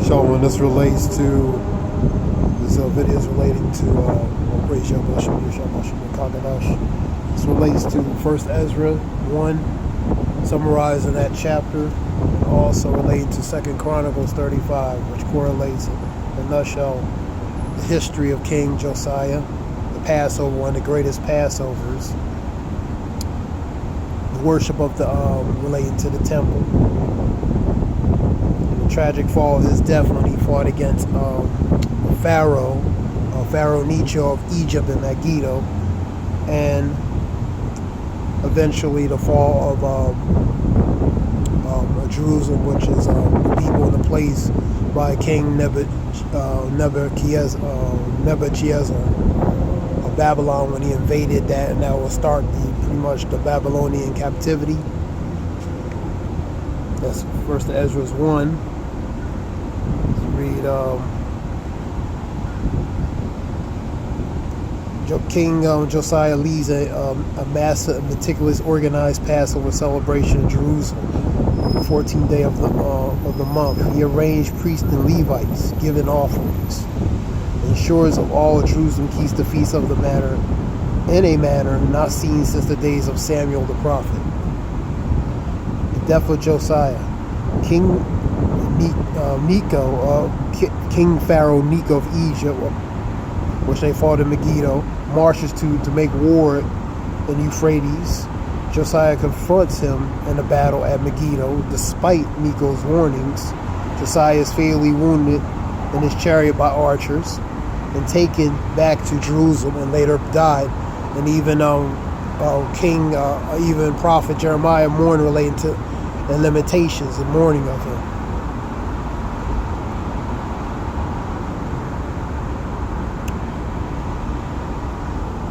Shalom, this relates to, this video is relating to, praise Yahweh, this relates to 1st Ezra 1, summarizing that chapter, and also relating to 2nd Chronicles 35, which correlates in a nutshell the history of King Josiah, the Passover, one of the greatest Passovers, the worship of the, relating to the temple. Tragic fall of his death when he fought against Pharaoh Necho of Egypt and Megiddo, and eventually the fall of Jerusalem, which is the people in the place by King Nebuchadnezzar of Babylon when he invaded that, and that will start pretty much the Babylonian captivity. That's First Ezra 1. Read King Josiah leads a massive, meticulous, organized Passover celebration in Jerusalem, the 14th day of the month. He arranged priests and Levites, giving offerings, ensures of all of Jerusalem keeps the feast of the manner in a manner not seen since the days of Samuel the prophet. The death of Josiah, King King Pharaoh Necho of Egypt, which they fought in Megiddo, marches to make war in Euphrates. Josiah confronts him in a battle at Megiddo. Despite Necho's warnings, Josiah is fatally wounded in his chariot by archers and taken back to Jerusalem, and later died. And even even Prophet Jeremiah mourned relating to the limitations and mourning of him.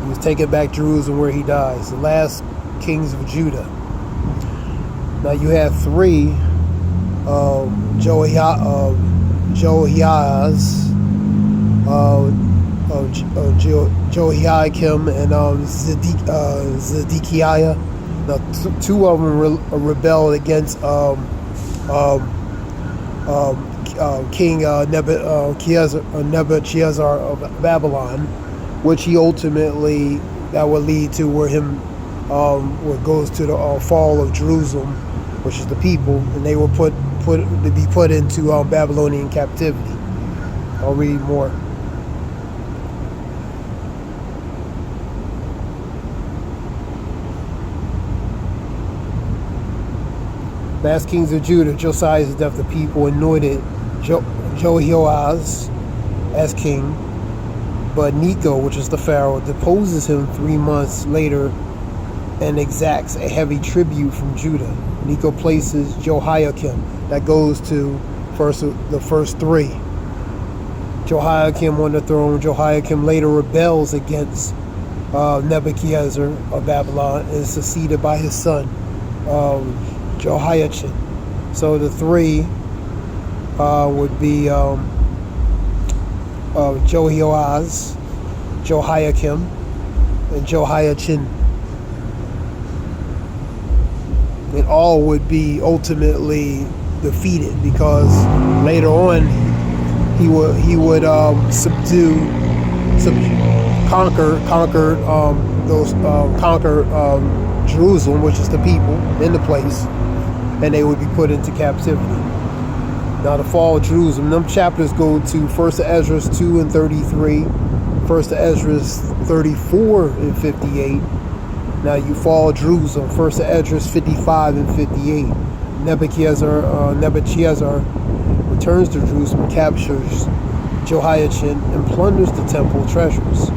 He was taken back to Jerusalem where he dies. The last kings of Judah. Now you have three, Jehoiakim and Zedekiah. Now two of them rebelled against King Nebuchadnezzar of Babylon, which he ultimately, that would lead to where what goes to the fall of Jerusalem, which is the people, and they were put into Babylonian captivity. I'll read more. Last kings of Judah, Josiah's death, the people anointed Jehoahaz as king, but Necho, which is the Pharaoh, deposes him 3 months later and exacts a heavy tribute from Judah. Necho places Jehoiakim. That goes to the first three. Jehoiakim on the throne. Jehoiakim later rebels against Nebuchadnezzar of Babylon and is succeeded by his son Jehoiachin. So the three would be Jehoahaz, Jehoiakim, and Jehoiachin. It all would be ultimately defeated because later on conquer Jerusalem, which is the people in the place, and they would be put into captivity. Now the fall of Jerusalem, them chapters go to 1st Ezra 2 and 33, 1st Ezra 34 and 58. Now you fall of Jerusalem, 1st Ezra 55 and 58. Nebuchadnezzar returns to Jerusalem, captures Jehoiachin, and plunders the temple treasures.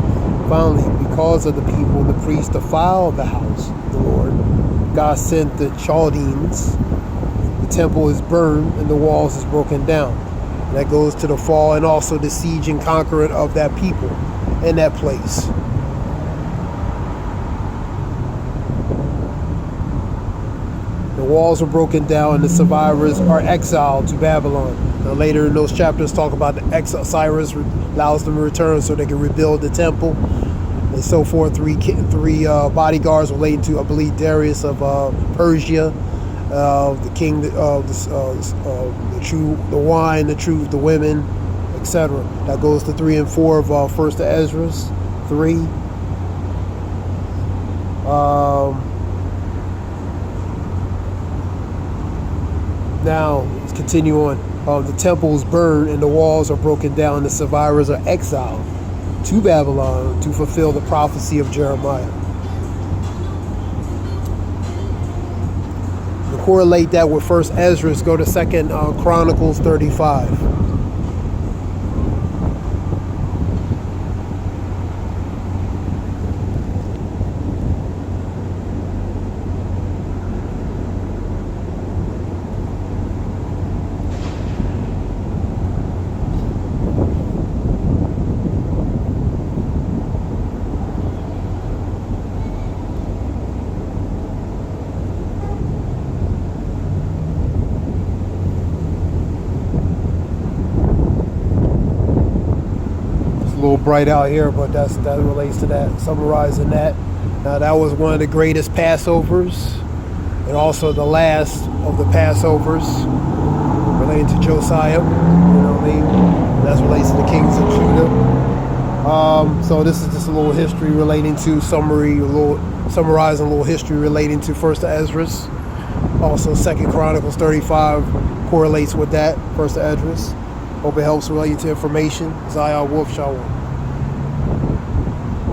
Finally, because of the people and the priests defile the house of the Lord, God sent the Chaldeans. The temple is burned and the walls is broken down. And that goes to the fall and also the siege and conquering of that people in that place. The walls are broken down and the survivors are exiled to Babylon. Now later in those chapters talk about the exile. Cyrus allows them to return so they can rebuild the temple and so forth. Three bodyguards relating to, I believe, Darius of Persia, the king, the wine, the truth, the women, etc. That goes to 3 and 4 of First Esdras 3. Now let's continue on. The temples burned and the walls are broken down. The survivors are exiled to Babylon to fulfill the prophecy of Jeremiah. To correlate that with First Esdras, go to 2nd Chronicles 35. A little bright out here, but that relates to that, summarizing that. Now that was one of the greatest Passovers, and also the last of the Passovers relating to Josiah. You know what I mean? That relates to the kings of Judah. So this is just a little history relating to summarizing a little history relating to First Esdras. Also 2nd Chronicles 35 correlates with that, First Esdras. Hope it helps relate to information. Zion Wolf, Shalom.